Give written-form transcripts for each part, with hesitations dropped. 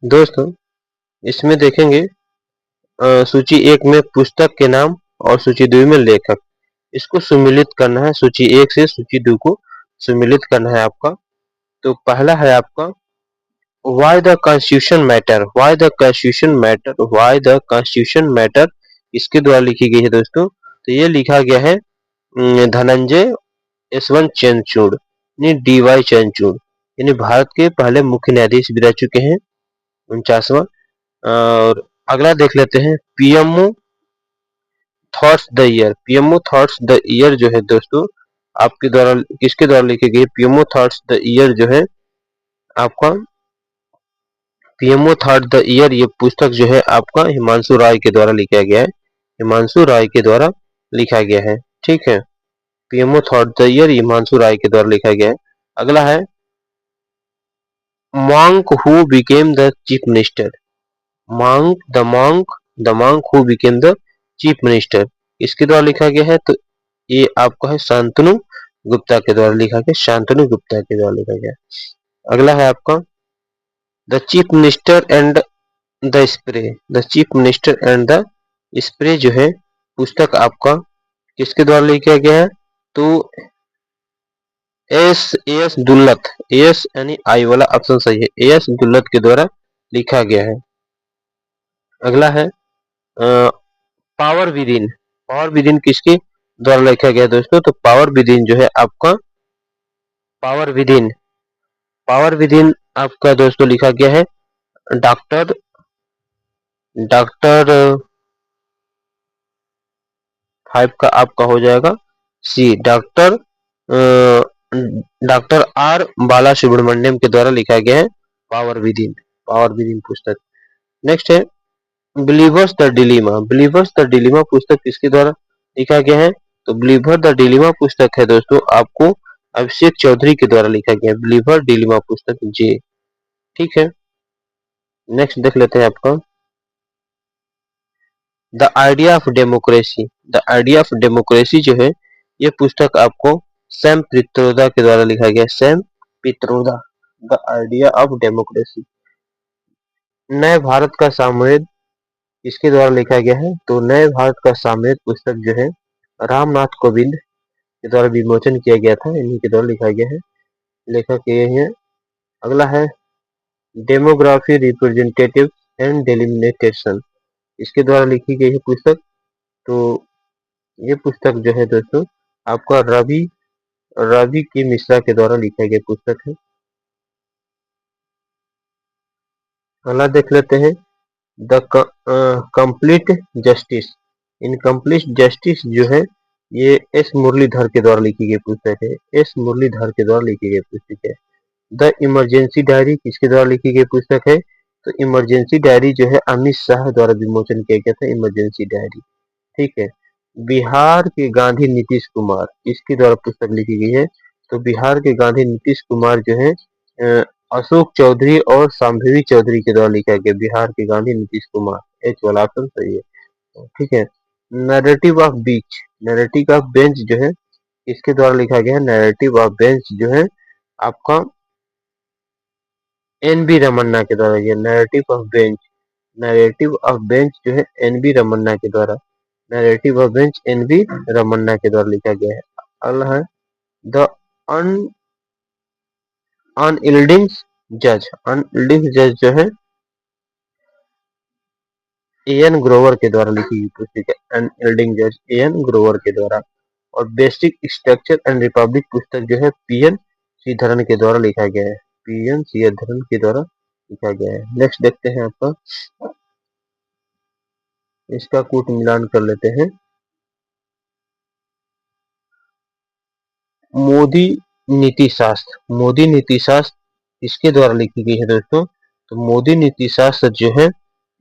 दोस्तों इसमें देखेंगे सूची 1 में पुस्तक के नाम और सूची 2 में लेखक। इसको सुमेलित करना है, सूची 1 से सूची 2 को सुमेलित करना है आपका। तो पहला है आपका why the constitution matter, why the constitution matter, why the constitution matter इसके द्वारा लिखी गई है दोस्तों। तो ये लिखा गया है धनंजय यशवंत चंद्रचूड़ यानी डी.वाई. चंद्रचूड़, यानी भारत के पहले मुख्य न्यायाधीश भी रह चुके हैं, 49वां। और अगला देख लेते हैं PMO thoughts the year. PMO thoughts the year जो है दोस्तों आपके द्वारा किसके द्वारा लिखी गई? पीएमओ थॉट्स द ईयर जो है आपका पीएमओ थॉट द ईयर, ये पुस्तक जो है आपका हिमांशु राय के द्वारा लिखा गया है, हिमांशु राय के द्वारा लिखा गया है। ठीक है, PMO thought the year Himanshu Rai के द्वारा लिखा गया है। अगला है monk who became the chief minister, monk who became the chief minister इसके द्वारा लिखा गया है। तो ये आपका है शांतनु गुप्ता के द्वारा लिखा गया, शांतनु गुप्ता के द्वारा लिखा गया। अगला है आपका the chief minister and the spray, the chief minister and the spray जो है पुस्तक आपका किसके द्वारा लिखा गया है? तो एस दुल्लत, एस यानी आई वाला ऑप्शन सही है, एस दुल्लत के द्वारा लिखा गया है। अगला है पावर विदिन, पावर विदिन किसके द्वारा लिखा गया है दोस्तों? तो पावर विदिन जो है आपका पावर विदिन, पावर विदिन आपका दोस्तों लिखा गया है डॉक्टर डॉक्टर 5 का आपका हो जाएगा सी, डॉक्टर आर बाला सुब्रमण्यम के द्वारा लिखा गया है पावर विदिन, पावर विदिन पुस्तक। नेक्स्ट है believers the dilemma, believers the dilemma पुस्तक किसके द्वारा लिखा गया है? तो बिलीवर द डिलीमा पुस्तक है दोस्तों आपको अभिषेक चौधरी के द्वारा लिखा गया है, बिलीवर डिलीमा पुस्तक जे। ठीक है, नेक्स्ट देख लेते हैं आपका the idea of democracy, the idea of democracy जो है ये पुस्तक आपको सैम पित्रोदा के द्वारा लिखा गया, Sam Pitroda, the idea of democracy. नए भारत का साम्यवाद इसके द्वारा लिखा गया है? तो नए भारत का साम्यवाद पुस्तक जो है रामनाथ कोविंद के द्वारा विमोचन किया गया था, इन्हीं के द्वारा लिखा गया है, लेखक ये है। अगला है डेमोग्राफी रिप्रेजेंटेटिव एंड डेलिमिटेशन इसके द्वारा लिखी गई है पुस्तक। तो ये पुस्तक जो है दोस्तों आपका रवि के मिश्रा के द्वारा लिखा गया पुस्तक है। अगला देख लेते हैं the complete justice, incomplete justice जो है ये एस मुरलीधर के द्वारा लिखी गई पुस्तक है, एस मुरलीधर के द्वारा लिखी गई पुस्तक है। द इमरजेंसी डायरी किसके द्वारा लिखी गई पुस्तक है? तो इमरजेंसी डायरी जो है अमित शाह द्वारा विमोचन किया गया था, इमरजेंसी डायरी। ठीक है, बिहार के गांधी नीतीश कुमार इसके द्वारा पुस्तक लिखी गई है। तो बिहार के गांधी नीतीश कुमार जो है अशोक चौधरी और शांभवी चौधरी के द्वारा लिखा गया, बिहार के गांधी नीतीश कुमार, एच वाला ऑप्शन सही है। ठीक है, narrative of beach, narrative of bench जो है इसके द्वारा लिखा गया है, नैरेटिव ऑफ बेंच जो है आपका एन बी रमन्ना के द्वारा, ये narrative of bench, narrative of bench जो है एन बी रमन्ना के द्वारा, narrative of bench N B Ramanna के द्वारा लिखा गया है। अगला है द अनयील्डिंग जज, अनयील्डिंग जज जो है एन ग्रोवर के द्वारा लिखी गई पुस्तक है, अनयील्डिंग जज एन ग्रोवर के द्वारा। और बेसिक स्ट्रक्चर एंड रिपब्लिक पुस्तक जो है पीएन श्रीधरन के द्वारा लिखा गया है, पीएन श्रीधरन के द्वारा लिखा गया है। नेक्स्ट देखते हैं आपका इसका कूट मिलान कर लेते हैं। मोदी नीति शास्त्र, मोदी नीति शास्त्र इसके द्वारा लिखी गई है दोस्तों। तो मोदी नीति शास्त्र जो है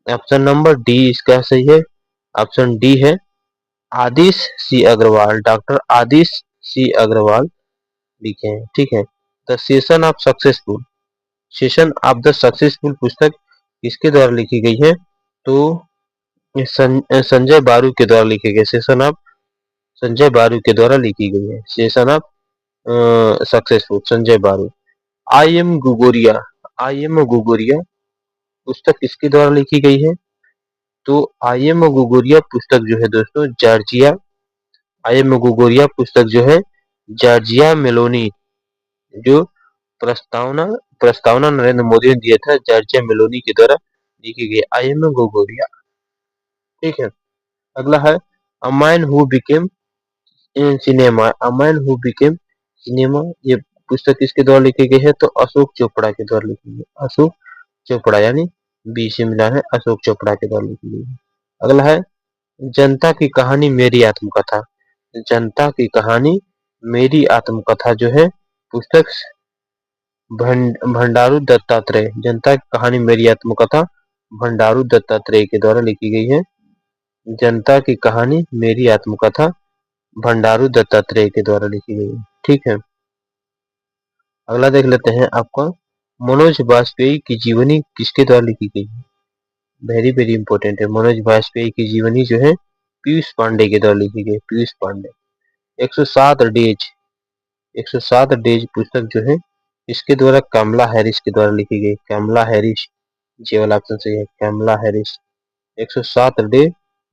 ऑप्शन नंबर डी इसका सही है, ऑप्शन डी है आदिश सी अग्रवाल, डॉक्टर आदिश सी अग्रवाल लिखे हैं। ठीक है, the session of successful, session of the successful पुस्तक किसके द्वारा लिखी गई है? तो संजय बारू के द्वारा लिखी गई, सेशन ऑफ संजय बारू के द्वारा लिखी गई है, सेशन ऑफ सक्सेसफुल संजय बारू। आई एम गुगोरिया, आई एम गुगोरिया पुस्तक किसके द्वारा लिखी गई है? तो आई एम गोगोरिया पुस्तक जो है दोस्तों जॉर्जिया, आई एम गोगोरिया पुस्तक जो है जॉर्जिया मेलोनी, जो प्रस्तावना प्रस्तावना नरेंद्र मोदी ने दिया था, जॉर्जिया मेलोनी के द्वारा लिखी गई आई एम गोगोरिया। ठीक है, अगला है a man who became cinema, a man who became cinema, ये पुस्तक किसके द्वारा लिखी गई है? तो अशोक चोपड़ा के द्वारा लिखी गई है, अशोक चोपड़ा, यानी बी से मिला है, अशोक चोपड़ा के द्वारा लिखी गई है। अगला है जनता की कहानी मेरी आत्मकथा, जनता की कहानी मेरी आत्मकथा जो है पुस्तक भंडारू दत्तात्रेय, जनता की कहानी मेरी आत्मकथा भंडारू दत्तात्रेय के द्वारा लिखी गई है, जनता की कहानी मेरी आत्मकथा भंडारू दत्तात्रेय के द्वारा लिखी गई है। ठीक है, अगला देख लेते हैं आपका मनोज वाजपेयी की जीवनी किसके द्वारा लिखी गई है? वेरी वेरी इंपॉर्टेंट है, मनोज वाजपेयी की जीवनी जो है पीयूष पांडे के द्वारा लिखी गई, पीयूष पांडे। 107 डेज, 107 डेज पुस्तक जो है इसके द्वारा कमला हैरिस के द्वारा लिखी गई, कमला हैरिस, ये वाला ऑप्शन सही है, कमला हैरिस। 107 डे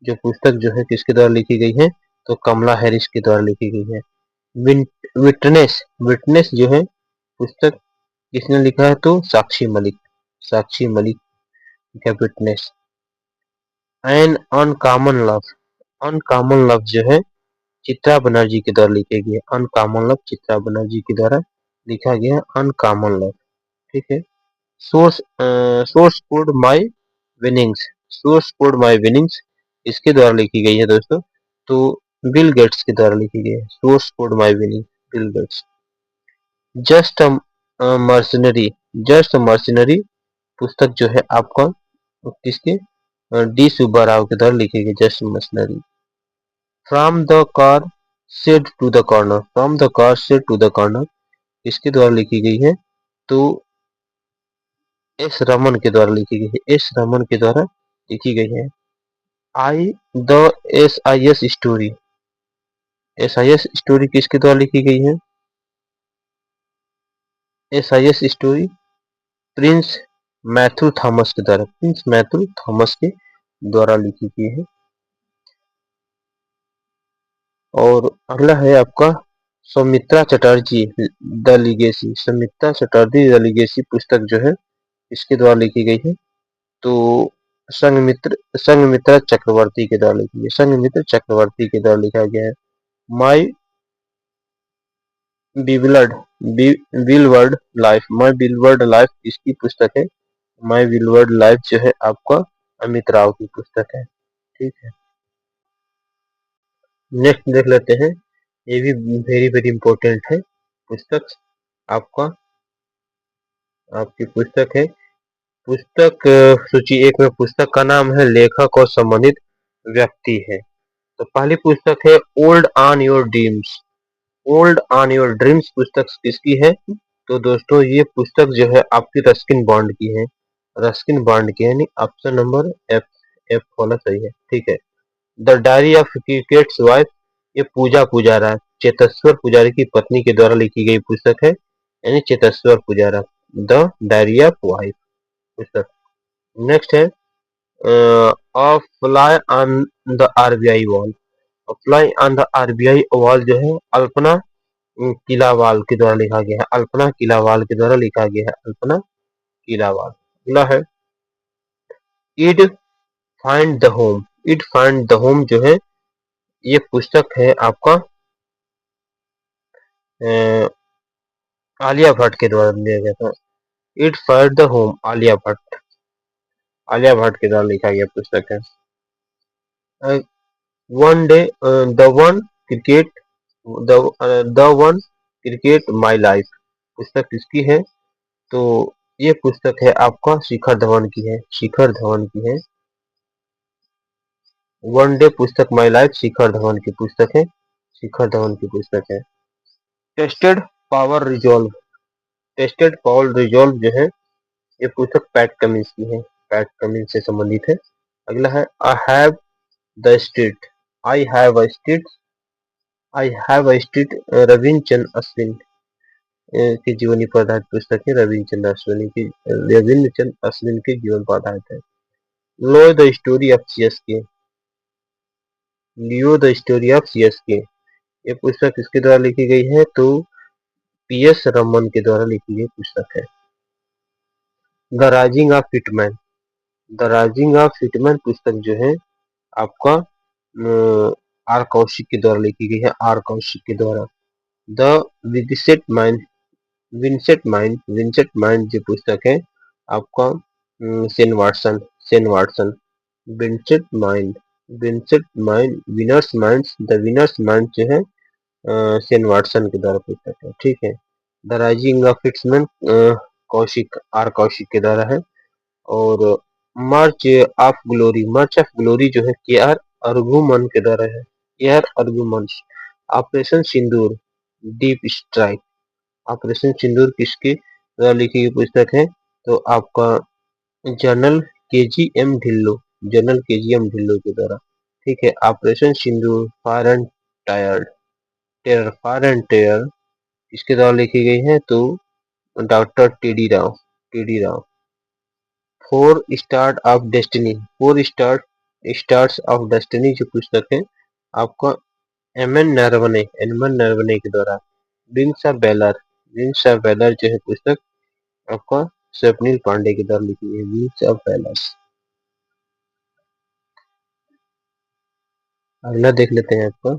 जो पुस्तक जो है किसके द्वारा लिखी गई है? तो कमला हैरिस के द्वारा लिखी गई है। विटनेस, विटनेस जो है पुस्तक किसने लिखा है? तो साक्षी मलिक, साक्षी मलिक का witness. An uncommon love, uncommon love जो है चित्रा बनर्जी के द्वारा लिखी गई है, अनकॉमन लव चित्रा बनर्जी के द्वारा लिखा गया अनकॉमन लव। ठीक है, सोर्स सोर्स कोड माई विनिंग्स, सोर्स कोड माई विनिंग्स इसके द्वारा लिखी गई है दोस्तों, तो बिल गेट्स के द्वारा लिखी गई है, सोर्स कोड माई winning Bill Gates. Just mercenary, just mercenary पुस्तक जो है आपका किसके? डी सुब्बा राव के द्वारा लिखी गई, just mercenary. From the car said to the corner, from the car said to the corner किसके द्वारा लिखी गई है? तो एस रमन के द्वारा लिखी गई है, एस रमन के द्वारा लिखी गई है। I the S I S story, S I S story किसके द्वारा लिखी गई है? S I S story Prince Matthew Thomas के द्वारा, प्रिंस मैथ्यू थॉमस के द्वारा लिखी गई है। और अगला है आपका Soumitra Chatterjee the legacy, Soumitra Chatterjee the legacy पुस्तक जो है इसके द्वारा लिखी गई है, तो संघमित्रा चक्रवर्ती के द्वारा लिखी गई, संघमित्रा चक्रवर्ती के द्वारा लिखा गया है। माई बिलवर्ड, बिलवर्ड लाइफ, माई बिलवर्ड लाइफ इसकी पुस्तक है, माई बिलवर्ड लाइफ जो है आपका अमित राव की पुस्तक है। ठीक है, नेक्स्ट देख लेते हैं, ये भी वेरी वेरी इंपॉर्टेंट है पुस्तक आपका, आपकी पुस्तक है, पुस्तक सूची एक में पुस्तक का नाम है, लेखक और संबंधित व्यक्ति है। तो पहली पुस्तक है old on your dreams, old on your dreams पुस्तक किसकी है? तो दोस्तों ये पुस्तक जो है आपकी रस्किन बॉन्ड की है, रस्किन बॉन्ड की है, यानी ऑप्शन नंबर एफ, एफ वाला सही है। ठीक है, the diary of crickets wife, ये पूजा पुजारा, चेतेश्वर पुजारी की पत्नी के द्वारा लिखी गई पुस्तक है, यानी Cheteshwar Pujara, the diary of wife पुस्तक। नेक्स्ट है अ fly on the RBI wall, fly on the RBI wall जो है अल्पना किलावाल के द्वारा लिखा गया है, अल्पना किलावाल के द्वारा लिखा गया है, अल्पना किलावाल। अगला है I'd find the home, I'd find the home जो है ये पुस्तक है आपका आलिया भट्ट के द्वारा लिया गया था, I'd find the home Alia Bhatt, Alia Bhatt के द्वारा लिखा गया पुस्तक है। One day the one cricket, the one cricket my life पुस्तक किसकी है? तो ये पुस्तक है आपका शिखर धवन की है, शिखर धवन की है। वन डे पुस्तक माई लाइफ शिखर धवन की पुस्तक है, शिखर धवन की पुस्तक है। Tested power resolve, tested power resolve जो है ये पुस्तक पैट कमिंस की है, पैट कमिंस से संबंधित है। अगला है I have the street, I have a street, I have a street Ravindra Chandra Ashwin, के जीवनी पर आधारित पुस्तक है। रविंद्र चंद्र अश्विन के जीवन पर आधारित है। Leo the story of CSK, Leo the story of CSK, ये पुस्तक किसके द्वारा लिखी गई है? तो पीएस रमन के द्वारा लिखी गई पुस्तक है। The rising of hitman, the rising of hitman पुस्तक जो है आपका आर कौशिक के द्वारा लिखी गई है। आर कौशिक के द्वारा। The Vincent mind, Vincent mind जो पुस्तक है आपका Sen Watson, Sen Watson. Vincent mind, Vincent mind, winners minds, the winners mind जो है सेन वाटसन के द्वारा पुस्तक है। ठीक है। The rising of Hitsman Kaushik, R Kaushik के द्वारा है। और march of glory, march of glory जो है के आर अर्गुमन के द्वारा है। K R Arguman. Operation Sindoor, deep strike, operation Sindoor किसके द्वारा लिखी गई पुस्तक है? तो आपका general KGM Dhillon, general KGM Dhillon के द्वारा। ठीक है। Operation Sindoor, fire and tired terror, fire and terror इसके द्वारा लिखी गई है। तो doctor TD Rao, TD Rao. Four star of destiny, four stars of destiny जो पुस्तक है आपका एम एन नरवने के द्वारा। Wings of valour, wings of valour जो है पुस्तक आपका स्वप्निल पांडे के द्वारा लिखी गई है। Wings of valour. अगला देख लेते हैं आपका